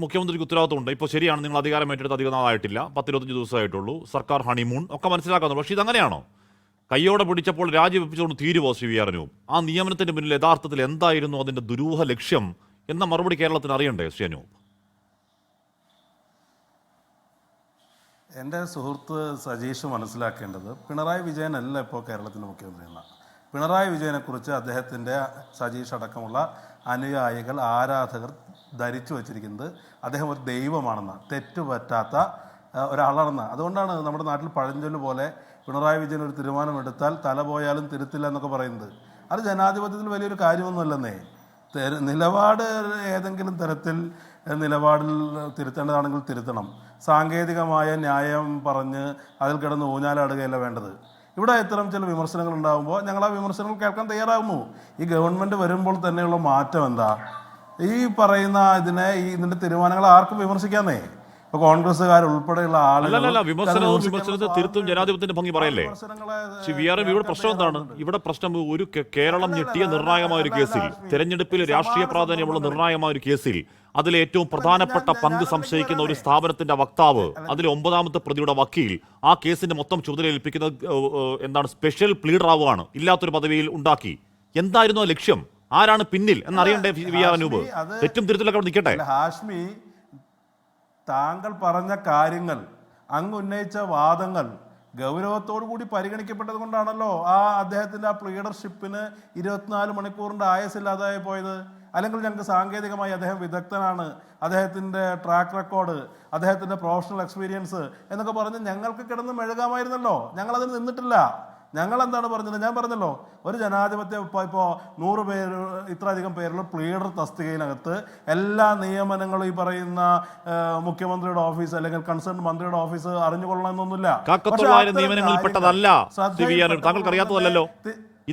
മുഖ്യമന്ത്രിക്ക് ഉത്തരവാദിത്തമുണ്ട്. ഇപ്പോൾ ശരിയാണ്, നിങ്ങൾ അധികാരം ഏറ്റെടുത്ത് അധികം നാളായിട്ടില്ല, 10-25 ദിവസമായിട്ടുള്ളൂ, സർക്കാർ ഹണിമൂൺ ഒക്കെ മനസ്സിലാക്കുന്നു. പക്ഷേ ഇതങ്ങനെയാണോ? കയ്യോടെ പിടിച്ചപ്പോൾ രാജിവെപ്പിച്ചുകൊണ്ട് തീരുവോ ശ്രീ വി ആർ അനൂപ്? ആ നിയമനത്തിന് പിന്നിൽ യഥാർത്ഥത്തിൽ എന്തായിരുന്നു അതിൻ്റെ ദുരൂഹ ലക്ഷ്യം എന്ന മറുപടി കേരളത്തിന് അറിയണ്ടേ ശ്രീ അനൂപ്? എൻ്റെ സുഹൃത്ത് സജീഷ് മനസ്സിലാക്കേണ്ടത് പിണറായി വിജയനല്ല ഇപ്പോൾ കേരളത്തിൻ്റെ മുഖ്യമന്ത്രി എന്ന. പിണറായി വിജയനെക്കുറിച്ച് അദ്ദേഹത്തിൻ്റെ സജീഷ് അടക്കമുള്ള അനുയായികൾ, ആരാധകർ ധരിച്ചു വച്ചിരിക്കുന്നത് അദ്ദേഹം ഒരു ദൈവമാണെന്ന്, തെറ്റുപറ്റാത്ത ഒരാളാണെന്ന്. അതുകൊണ്ടാണ് നമ്മുടെ നാട്ടിൽ പഴഞ്ചൊല്ല് പോലെ പിണറായി വിജയൻ ഒരു തീരുമാനമെടുത്താൽ തല പോയാലും തിരുത്തില്ല എന്നൊക്കെ പറയുന്നത്. അത് ജനാധിപത്യത്തിൽ വലിയൊരു കാര്യമൊന്നുമല്ലെന്നേ. നിലപാട് ഏതെങ്കിലും തരത്തിൽ നിലപാടിൽ തിരുത്തേണ്ടതാണെങ്കിൽ തിരുത്തണം. സാങ്കേതികമായ ന്യായം പറഞ്ഞ് അതിൽ കിടന്ന് ഊഞ്ഞാലാടുകയല്ല വേണ്ടത്. ഇവിടെ ഇത്തരം ചില വിമർശനങ്ങൾ ഉണ്ടാകുമ്പോൾ ഞങ്ങൾ ആ വിമർശനങ്ങൾ കേൾക്കാൻ തയ്യാറാകുന്നു. ഈ ഗവൺമെൻറ് വരുമ്പോൾ തന്നെയുള്ള മാറ്റം എന്താ? ഈ പറയുന്ന ഇതിൻ്റെ തീരുമാനങ്ങൾ ആർക്കും വിമർശിക്കാന്നേ. ഇപ്പൊ കോൺഗ്രസ്സുകാർ ഉൾപ്പെടെയുള്ള വിമർശനത്തെ തിരുത്തും ജനാധിപത്യത്തിന്റെ ഭംഗി പറയല്ലേ ഇവിടെ പ്രശ്നം എന്താണ്? ഇവിടെ പ്രശ്നം ഒരു കേരളം ഞെട്ടിയ നിർണായകമായ ഒരു കേസിൽ, തെരഞ്ഞെടുപ്പിൽ രാഷ്ട്രീയ പ്രാധാന്യമുള്ള നിർണായകമായ ഒരു കേസിൽ അതിലെ ഏറ്റവും പ്രധാനപ്പെട്ട പങ്ക് സംശയിക്കുന്ന ഒരു സ്ഥാപനത്തിന്റെ വക്താവ്, അതിലെ 9ാമത്തെ പ്രതിയുടെ വക്കീൽ, ആ കേസിന്റെ മൊത്തം ചുമതല ഏൽപ്പിക്കുന്നത് എന്താണ്, സ്പെഷ്യൽ പ്ലീഡർ ആവുകയാണ്, ഇല്ലാത്തൊരു പദവിയിൽ ഉണ്ടാക്കി. എന്തായിരുന്നു ആ ലക്ഷ്യം? ആരാണ് പിന്നിൽ എന്നറിയണ്ടേ വി ആർ അനൂപ്? തെറ്റും തിരുത്തലൊക്കെ നിൽക്കട്ടെ. ഹാഷ്മി, താങ്കൾ പറഞ്ഞ കാര്യങ്ങൾ, അങ്ങ് ഉന്നയിച്ച വാദങ്ങൾ ഗൗരവത്തോടു കൂടി പരിഗണിക്കപ്പെട്ടത് കൊണ്ടാണല്ലോ അദ്ദേഹത്തിന്റെ ആ പ്ലീഡർഷിപ്പിന് 24 മണിക്കൂറിന്റെ ആയുസില്ലാതായി പോയത്. അല്ലെങ്കിൽ ഞങ്ങൾക്ക് സാങ്കേതികമായി അദ്ദേഹം വിദഗ്ധനാണ്, അദ്ദേഹത്തിന്റെ ട്രാക്ക് റെക്കോർഡ്, അദ്ദേഹത്തിന്റെ പ്രൊഫഷണൽ എക്സ്പീരിയൻസ് എന്നൊക്കെ പറഞ്ഞ് ഞങ്ങൾക്ക് കിടന്ന് മെഴുകാമായിരുന്നല്ലോ. ഞങ്ങളതിന് നിന്നിട്ടില്ല. ഞങ്ങൾ എന്താണ് പറഞ്ഞത്? ഞാൻ പറഞ്ഞല്ലോ, ഒരു ജനാധിപത്യ ഇപ്പോൾ 100 പേര്, ഇത്രയധികം പേരുള്ള പ്ലീഡർ തസ്തികയിനകത്ത് എല്ലാ നിയമനങ്ങളും ഈ പറയുന്ന മുഖ്യമന്ത്രിയുടെ ഓഫീസ് അല്ലെങ്കിൽ കൺസേൺ മന്ത്രിയുടെ ഓഫീസ് അറിഞ്ഞുകൊള്ളണമെന്നൊന്നുമില്ല. നിയമനങ്ങളിൽപ്പെട്ടതല്ല, താങ്കൾക്ക് അറിയാത്തതല്ലോ.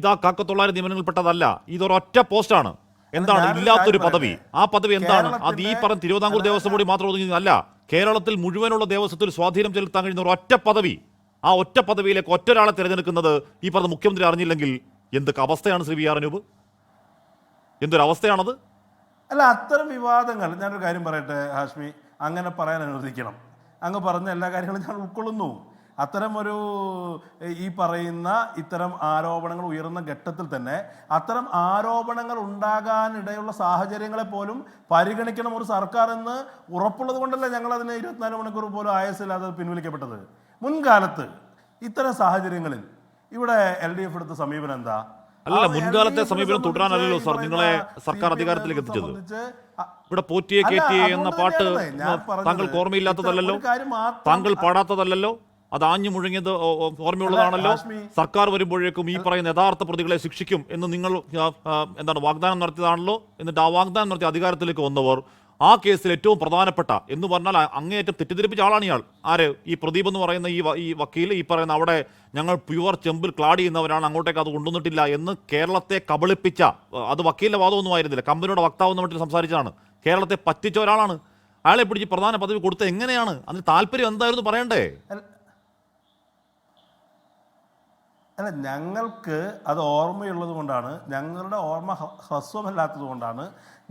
ഇതാ 900 നിയമനങ്ങളിൽപ്പെട്ടതല്ല. ഇതൊരൊറ്റ പോസ്റ്റാണ്. എന്താണ് ഇല്ലാത്തൊരു പദവി? ആ പദവി എന്താണ്? അത് ഈ പറഞ്ഞ തിരുവിതാംകൂർ ദേവസ്വം ബോർഡ് മാത്രം ഒതുങ്ങിയതല്ല, കേരളത്തിൽ മുഴുവനുള്ള ദേവസ്വത്തിൽ സ്വാധീനം ചെലുത്താൻ കഴിയുന്ന ഒരു ഒറ്റ പദവി. ആ ഒറ്റ പദവിയിലേക്ക് ഒറ്റൊരാളെ തിരഞ്ഞെടുക്കുന്നത് ഈ പറഞ്ഞ മുഖ്യമന്ത്രി അറിഞ്ഞില്ലെങ്കിൽ എന്തൊക്കെ അവസ്ഥയാണ് ശ്രീ വി ആർ അനൂപ്? എന്തൊരവസ്ഥയാണത്? അല്ല, അത്തരം വിവാദങ്ങൾ, ഞാനൊരു കാര്യം പറയട്ടെ ഹാഷ്മി, അങ്ങനെ പറയാൻ അനുവദിക്കണം. അങ്ങ് പറഞ്ഞ എല്ലാ കാര്യങ്ങളും ഞാൻ ഉൾക്കൊള്ളുന്നു. അത്തരം ഈ പറയുന്ന ഇത്തരം ആരോപണങ്ങൾ ഉയർന്ന ഘട്ടത്തിൽ തന്നെ അത്തരം ആരോപണങ്ങൾ ഉണ്ടാകാനിടയുള്ള സാഹചര്യങ്ങളെ പോലും പരിഗണിക്കണം ഒരു സർക്കാർ എന്ന് ഉറപ്പുള്ളത് കൊണ്ടല്ലേ ഞങ്ങൾ അതിന് 24 മണിക്കൂർ പോലും ആയുസില്ലാതെ പിൻവലിക്കപ്പെട്ടത്. മുൻകാലത്ത് ഇത്തരം സാഹചര്യങ്ങളിൽ ഇവിടെ LDF എടുത്ത സമീപനം എന്താ? അല്ല, മുൻകാലത്തെ സമീപനം തുടരാനല്ലോ സാർ നിങ്ങളെ സർക്കാർ അധികാരത്തിലേക്ക് എത്തിച്ചത്. ഇവിടെ പോറ്റിയെ കേറ്റിയെ എന്ന പാട്ട് താങ്കൾക്ക് ഓർമ്മയില്ലാത്തതല്ലോ, താങ്കൾ പാടാത്തതല്ലോ, അത് ആഞ്ഞു മുഴങ്ങിയത് ഓർമ്മയുള്ളതാണല്ലോ. സർക്കാർ വരുമ്പോഴേക്കും ഈ പറയുന്ന യഥാർത്ഥ പ്രതികളെ ശിക്ഷിക്കും എന്ന് നിങ്ങൾ വാഗ്ദാനം നടത്തിയതാണല്ലോ. എന്നിട്ട് ആ വാഗ്ദാനം നടത്തി അധികാരത്തിലേക്ക് വന്നവർ ആ കേസിൽ ഏറ്റവും പ്രധാനപ്പെട്ട എന്ന് പറഞ്ഞാൽ അങ്ങേയറ്റം തെറ്റിദ്ധരിപ്പിച്ച ആളാണ് ഇയാൾ. ആര്? ഈ പ്രദീപ് എന്ന് പറയുന്ന ഈ വക്കീൽ, ഈ പറയുന്ന അവിടെ ഞങ്ങൾ പ്യുവർ ചെമ്പിൽ ക്ലാഡ് ചെയ്യുന്നവരാണ്, അങ്ങോട്ടേക്ക് അത് കൊണ്ടുവന്നിട്ടില്ല എന്ന് കേരളത്തെ കബളിപ്പിച്ച, അത് വക്കീലിന്റെ വാദമൊന്നും ആയിരുന്നില്ല, കമ്പനിയുടെ വക്താവ് എന്ന മട്ടിൽ സംസാരിച്ചതാണ്, കേരളത്തെ പറ്റിച്ച ഒരാളാണ്. അയാളെ പിടിച്ച് പ്രധാന പദവി കൊടുത്തത് എങ്ങനെയാണ്? അതിന് താല്പര്യം എന്തായിരുന്നു പറയണ്ടേ? അല്ല, ഞങ്ങൾക്ക് അത് ഓർമ്മയുള്ളത് കൊണ്ടാണ്, ഞങ്ങളുടെ ഓർമ്മ ഹ്രസ്വമല്ലാത്തത് കൊണ്ടാണ്,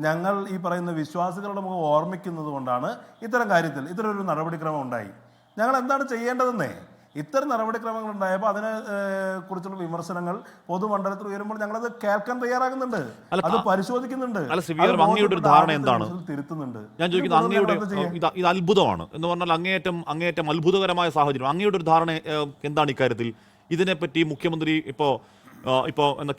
ഞങ്ങൾ ഈ പറയുന്ന വിശ്വാസികളുടെ മുഖം ഓർമ്മിക്കുന്നത് കൊണ്ടാണ് ഇത്തരം കാര്യത്തിൽ ഇത്തരം ഒരു നടപടിക്രമം ഉണ്ടായി. ഞങ്ങൾ എന്താണ് ചെയ്യേണ്ടതെന്നേ, ഇത്തരം നടപടിക്രമങ്ങൾ ഉണ്ടായപ്പോൾ അതിനെ കുറിച്ചുള്ള വിമർശനങ്ങൾ പൊതുമണ്ഡലത്തിൽ ഉയരുമ്പോൾ ഞങ്ങളത് കേൾക്കാൻ തയ്യാറാകുന്നുണ്ട്, അത് പരിശോധിക്കുന്നുണ്ട്, തിരുത്തുന്നുണ്ട്. ഞാൻ ചോദിക്കുന്നത് അങ്ങയുടെ ഇത് അത്ഭുതമാണ് എന്ന് പറഞ്ഞാൽ അങ്ങേയറ്റം അത്ഭുതകരമായ സാഹചര്യം. അങ്ങയുടെ ഒരു ധാരണ എന്താണ് ഇക്കാര്യത്തിൽ? ഇതിനെപ്പറ്റി മുഖ്യമന്ത്രി ഇപ്പോൾ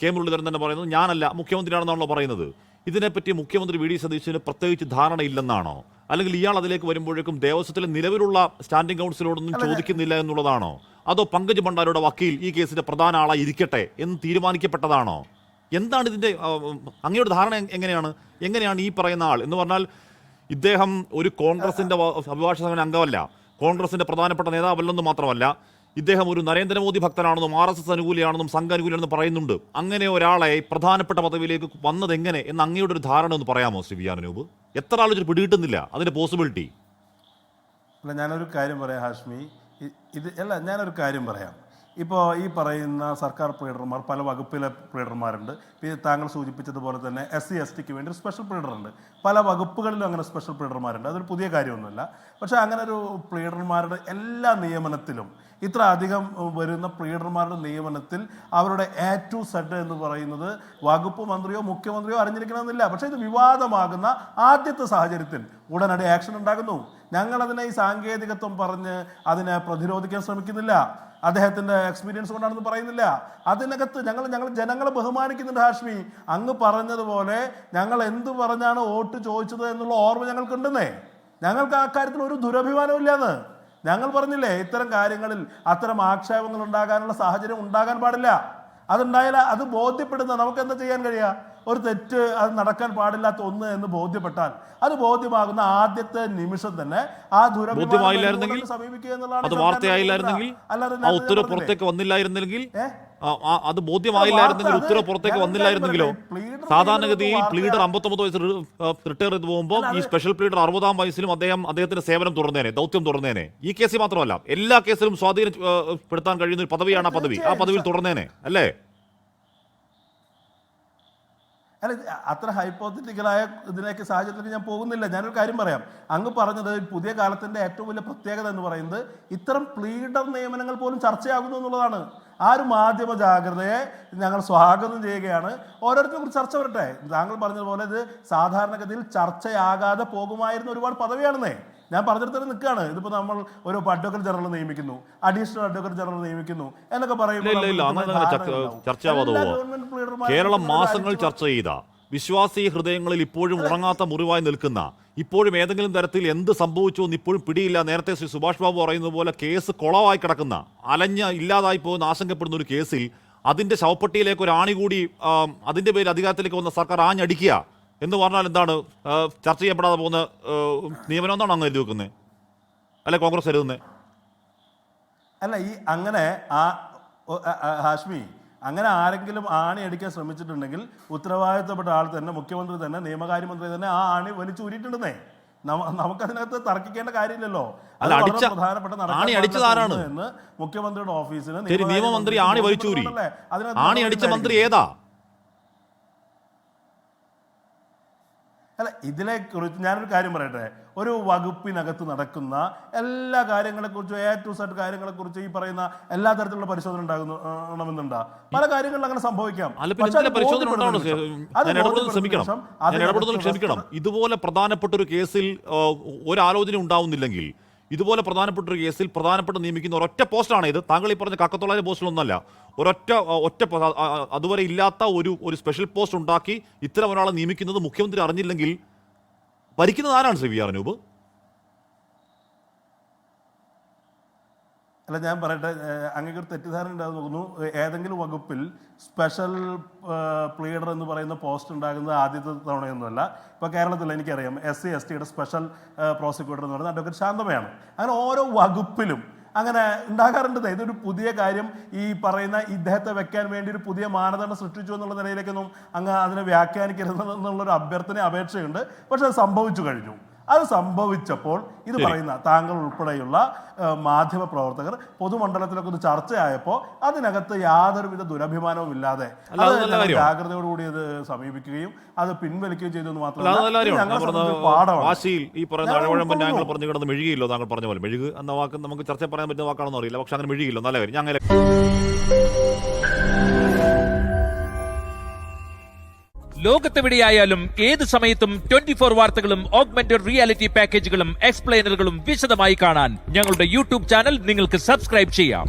കെ മുരളീധരൻ തന്നെ പറയുന്നത് ഞാനല്ല മുഖ്യമന്ത്രിയാണെന്നാണല്ലോ പറയുന്നത്. ഇതിനെപ്പറ്റി മുഖ്യമന്ത്രി വി ഡി സതീശന് പ്രത്യേകിച്ച് ധാരണയില്ലെന്നാണോ? അല്ലെങ്കിൽ ഇയാൾ അതിലേക്ക് വരുമ്പോഴേക്കും ദേവസ്വത്തിലെ നിലവിലുള്ള സ്റ്റാൻഡിംഗ് കൗൺസിലോടൊന്നും ചോദിക്കുന്നില്ല എന്നുള്ളതാണോ? അതോ പങ്കജ് ഭണ്ഡാരിയുടെ വക്കീൽ ഈ കേസിന്റെ പ്രധാന ആളായി ഇരിക്കട്ടെ എന്ന് തീരുമാനിക്കപ്പെട്ടതാണോ? എന്താണ് ഇതിന്റെ അങ്ങയുടെ ധാരണ? എങ്ങനെയാണ് ഈ പറയുന്ന ആൾ എന്ന് പറഞ്ഞാൽ ഇദ്ദേഹം ഒരു കോൺഗ്രസിന്റെ അഭിഭാഷക സമിതി അംഗമല്ല, കോൺഗ്രസിന്റെ പ്രധാനപ്പെട്ട നേതാവല്ലെന്ന് മാത്രമല്ല, ഇദ്ദേഹം ഒരു നരേന്ദ്രമോദി ഭക്തനാണെന്നും RSS അനുകൂലിയാണെന്നും സംഘ അനുകൂലിയാണെന്നും പറയുന്നുണ്ട്. അങ്ങനെ ഒരാളെ പ്രധാനപ്പെട്ട പദവിയിലേക്ക് വന്നത് എങ്ങനെ എന്ന് അങ്ങയുടെ ഒരു ധാരണ ഒന്ന് പറയാമോ ശ്രീ വി ആർ അനൂപ്? എത്ര ആലോചന പിടികിട്ടുന്നില്ല അതിന്റെ പോസിബിലിറ്റി. അല്ല, ഞാനൊരു കാര്യം പറയാം ഹാഷ്മി, ഞാനൊരു കാര്യം പറയാം. ഇപ്പോൾ ഈ പറയുന്ന സർക്കാർ പ്ലീഡർമാർ പല വകുപ്പിലെ പ്ലീഡർമാരുണ്ട്. താങ്കൾ സൂചിപ്പിച്ചതുപോലെ തന്നെ SC/STക്ക് വേണ്ടി ഒരു സ്പെഷ്യൽ പ്ലീഡറുണ്ട്. പല വകുപ്പുകളിലും അങ്ങനെ സ്പെഷ്യൽ പ്ലീഡർമാരുണ്ട്. അതൊരു പുതിയ കാര്യമൊന്നുമല്ല. പക്ഷേ അങ്ങനെ ഒരു പ്ലീഡർമാരുടെ എല്ലാ നിയമനത്തിലും ഇത്ര അധികം വരുന്ന പ്ലീഡർമാരുടെ നിയമനത്തിൽ അവരുടെ A to Z എന്ന് പറയുന്നത് വകുപ്പ് മന്ത്രിയോ മുഖ്യമന്ത്രിയോ അറിഞ്ഞിരിക്കണമെന്നില്ല. പക്ഷേ ഇത് വിവാദമാകുന്ന ആദ്യത്തെ സാഹചര്യത്തിൽ ഉടനടി ആക്ഷൻ ഉണ്ടാകുന്നു. ഞങ്ങളതിനെ ഈ സാങ്കേതികത്വം പറഞ്ഞ് അതിനെ പ്രതിരോധിക്കാൻ ശ്രമിക്കുന്നില്ല. അദ്ദേഹത്തിൻ്റെ എക്സ്പീരിയൻസ് കൊണ്ടാണെന്ന് പറയുന്നില്ല. അതിനകത്ത് ഞങ്ങൾ ജനങ്ങളെ ബഹുമാനിക്കുന്നുണ്ട്. ഹാഷ്മി, അങ്ങ് പറഞ്ഞതുപോലെ ഞങ്ങൾ എന്ത് പറഞ്ഞാണ് വോട്ട് ചോദിച്ചത് എന്നുള്ള ഓർമ്മ ഞങ്ങൾക്കുണ്ടെന്നേ. ഞങ്ങൾക്ക് ആ കാര്യത്തിൽ ഒരു ദുരഭിമാനവും ഇല്ലാന്ന് ഞങ്ങൾ പറഞ്ഞില്ലേ. ഇത്തരം കാര്യങ്ങളിൽ അത്തരം ആക്ഷേപങ്ങൾ ഉണ്ടാകാനുള്ള സാഹചര്യം ഉണ്ടാകാൻ പാടില്ല. അതുണ്ടായാൽ അത് ബോധ്യപ്പെടുന്ന നമുക്ക് എന്താ ചെയ്യാൻ കഴിയുക? ഒരു തെറ്റ് അത് നടക്കാൻ പാടില്ലാത്ത ഒന്ന് എന്ന് ബോധ്യപ്പെട്ടാൽ അത് ബോധ്യമാകുന്ന ആദ്യത്തെ നിമിഷം തന്നെ ആ ബോധ്യമായില്ലായിരുന്നെങ്കിൽ അത് വാർത്തയായില്ലായിരുന്നെങ്കിൽ ആ ഉത്തരവ് പുറത്തേക്ക് വന്നില്ലായിരുന്നെങ്കിൽ അത് ബോധ്യമായില്ലായിരുന്നെങ്കിൽ ഉത്തരവ് പുറത്തേക്ക് വന്നില്ലായിരുന്നെങ്കിലോ? സാധാരണഗതിയിൽ പ്ലീഡർ 59 വയസ്സ് റിട്ടയർ ചെയ്ത് പോകുമ്പോൾ ഈ സ്പെഷ്യൽ പ്ലീഡർ 60-ാം വയസ്സിലും അദ്ദേഹത്തിന്റെ സേവനം തുടർന്നേനെ, ദൗത്യം തുടർന്നേനെ. ഈ കേസിൽ മാത്രമല്ല, എല്ലാ കേസിലും സ്വാധീനപ്പെടുത്താൻ കഴിയുന്ന ഒരു പദവിയാണ് ആ പദവി. ആ പദവിയിൽ തുടർന്നേനെ അല്ലേ? അല്ല, അത്ര ഹൈപ്പോത്തറ്റിക്കലായ ഇതിലേക്ക് സാഹചര്യത്തിലേക്ക് ഞാൻ പോകുന്നില്ല. ഞാനൊരു കാര്യം പറയാം. അങ്ങ് പറഞ്ഞത് പുതിയ കാലത്തിൻ്റെ ഏറ്റവും വലിയ പ്രത്യേകത എന്ന് പറയുന്നത് ഇത്തരം പ്ലീഡർ നിയമനങ്ങൾ പോലും ചർച്ചയാകുന്നു എന്നുള്ളതാണ്. ആ ഒരു മാധ്യമ ജാഗ്രതയെ ഞങ്ങൾ സ്വാഗതം ചെയ്യുകയാണ്. ഓരോരുത്തരും കുറിച്ച് ചർച്ച വരട്ടെ. താങ്കൾ പറഞ്ഞതുപോലെ ഇത് സാധാരണഗതിയിൽ ചർച്ചയാകാതെ പോകുമായിരുന്ന ഒരുപാട് പദവിയാണെന്നേ. ഞാൻ പറഞ്ഞിടത്ത് നിൽക്കുകയാണ്. ഇതിപ്പോൾ നമ്മൾ ഒരു അഡ്വക്കേറ്റ് ജനറൽ നിയമിക്കുന്നു, അഡീഷണൽ അഡ്വക്കേറ്റ് ജനറൽ നിയമിക്കുന്നു എന്നൊക്കെ പറയുമ്പോൾ കേരളം മാസങ്ങൾ ചർച്ച ചെയ്ത, വിശ്വാസി ഹൃദയങ്ങളിൽ ഇപ്പോഴും ഉറങ്ങാത്ത മുറിവായി നിൽക്കുന്ന, ഇപ്പോഴും ഏതെങ്കിലും തരത്തിൽ എന്ത് സംഭവിച്ചു എന്ന് ഇപ്പോഴും പിടിയില്ല, നേരത്തെ ശ്രീ സുഭാഷ് ബാബു പറയുന്നത് പോലെ കേസ് കുളമായി കിടക്കുന്ന, ഇല്ലാതായി പോകുന്ന ആശങ്കപ്പെടുന്ന ഒരു കേസിൽ അതിന്റെ ശവപ്പെട്ടിയിലേക്ക് ഒരു ആണി കൂടി അതിന്റെ പേരിൽ അധികാരത്തിലേക്ക് വന്ന സർക്കാർ ആഞ്ഞടിക്കുക എന്ന് പറഞ്ഞാൽ എന്താണ്? ചർച്ച ചെയ്യപ്പെടാതെ പോകുന്ന നിയമനം എന്നാണ് അങ്ങ് എഴുതി വെക്കുന്നത്, അല്ലെ കോൺഗ്രസ് എഴുതുന്നത്? അല്ല, ഈ അങ്ങനെ ഹാഷ്മി, അങ്ങനെ ആരെങ്കിലും ആണി അടിക്കാൻ ശ്രമിച്ചിട്ടുണ്ടെങ്കിൽ ഉത്തരവാദിത്തപ്പെട്ട ആൾ തന്നെ, മുഖ്യമന്ത്രി തന്നെ, നിയമകാര്യമന്ത്രി തന്നെ ആ ആണി വലിച്ചു ഊരിയിട്ടുണ്ടെന്നേ. നമുക്കതിനകത്ത് തർക്കിക്കേണ്ട കാര്യമില്ലല്ലോ. ആണി അടിച്ചതാരാണ്? എന്ന് മുഖ്യമന്ത്രിയുടെ ഓഫീസിന് നിയമമന്ത്രി ആണി വലിച്ചൂരി. ആണി അടിച്ച മന്ത്രി ഏതാ? അല്ല, ഇതിനെക്കുറിച്ച് ഞാനൊരു കാര്യം പറയട്ടെ. ഒരു വകുപ്പിനകത്ത് നടക്കുന്ന എല്ലാ കാര്യങ്ങളെക്കുറിച്ചും A to Z കാര്യങ്ങളെക്കുറിച്ച് ഈ പറയുന്ന എല്ലാ തരത്തിലുള്ള പരിശോധന ഉണ്ടാകണമെന്നുണ്ടാ? പല കാര്യങ്ങളിലും അങ്ങനെ സംഭവിക്കാം. ക്ഷമിക്കണം. ഇതുപോലെ പ്രധാനപ്പെട്ട ഒരു കേസിൽ ഒരാലോചന ഉണ്ടാവുന്നില്ലെങ്കിൽ, ഇതുപോലെ പ്രധാനപ്പെട്ട ഒരു കേസിൽ പ്രധാനപ്പെട്ട നിയമിക്കുന്ന ഒരൊറ്റ പോസ്റ്റാണ് ഇത്. താങ്കൾ ഈ പറഞ്ഞ കക്കത്തൊള്ളായിരം പോസ്റ്റിലൊന്നല്ല, ഒരൊറ്റ അതുവരെ ഇല്ലാത്ത ഒരു സ്പെഷ്യൽ പോസ്റ്റ് ഉണ്ടാക്കി ഇത്തരം ഒരാളെ നിയമിക്കുന്നത് മുഖ്യമന്ത്രി അറിഞ്ഞില്ലെങ്കിൽ ഭരിക്കുന്നത് ആരാണ് ശ്രീ VR അനൂപ്? അല്ല, ഞാൻ പറയട്ടെ, അങ്ങനെ ഒരു തെറ്റിദ്ധാരണ ഉണ്ടാകുന്നു തോന്നുന്നു. ഏതെങ്കിലും വകുപ്പിൽ സ്പെഷ്യൽ പ്ലീഡർ എന്ന് പറയുന്ന പോസ്റ്റ് ഉണ്ടാകുന്നത് ആദ്യത്തെ തവണയൊന്നുമല്ല. ഇപ്പോൾ കേരളത്തിൽ എനിക്കറിയാം SC/STയുടെ സ്പെഷ്യൽ പ്രോസിക്യൂട്ടർ എന്ന് പറയുന്നത് അഡ്വക്കേറ്റ് ശാന്തമ്മയാണ്. അങ്ങനെ ഓരോ വകുപ്പിലും അങ്ങനെ ഉണ്ടാകാറുണ്ട്. ഇതൊരു പുതിയ കാര്യം ഈ പറയുന്ന ഇദ്ദേഹത്തെ വെക്കാൻ വേണ്ടി ഒരു പുതിയ മാനദണ്ഡം സൃഷ്ടിച്ചു എന്നുള്ള നിലയിലേക്കൊന്നും അങ്ങ് അതിനെ വ്യാഖ്യാനിക്കരുതെന്നുള്ളൊരു അപേക്ഷയുണ്ട്. പക്ഷെ അത് സംഭവിച്ചു കഴിഞ്ഞു. അത് സംഭവിച്ചപ്പോൾ ഇത് പറയുന്ന താങ്കൾ ഉൾപ്പെടെയുള്ള മാധ്യമ പ്രവർത്തകർ പൊതുമണ്ഡലത്തിലൊക്കെ ഒരു ചർച്ചയായപ്പോൾ അതിനകത്ത് യാതൊരുവിധ ദുരഭിമാനവും ഇല്ലാതെ ജാഗ്രതയോടുകൂടി അത് സമീപിക്കുകയും അത് പിൻവലിക്കുകയും ചെയ്തു എന്ന് മാത്രമല്ല വാശിയിൽ ഈ പറയുന്ന ഞങ്ങൾ പറഞ്ഞു കിടന്ന് മെഴുകിയില്ലോ. താങ്കൾ പറഞ്ഞ പോലെ മെഴുക് എന്ന വാക്ക് നമുക്ക് ചർച്ച പറയാൻ പറ്റുന്ന വാക്കാണെന്ന് അറിയില്ല. പക്ഷെ അങ്ങനെ മെഴുകിയില്ലോ. നല്ല കാര്യം. ഞങ്ങൾ ലോകത്തെവിടെയായാലും ഏത് സമയത്തും 24 വാർത്തകളും ഓഗ്മെന്റഡ് റിയാലിറ്റി പാക്കേജുകളും എക്സ്പ്ലെയിനറുകളും വിശദമായി കാണാൻ ഞങ്ങളുടെ യൂട്യൂബ് ചാനൽ നിങ്ങൾക്ക് സബ്സ്ക്രൈബ് ചെയ്യാം.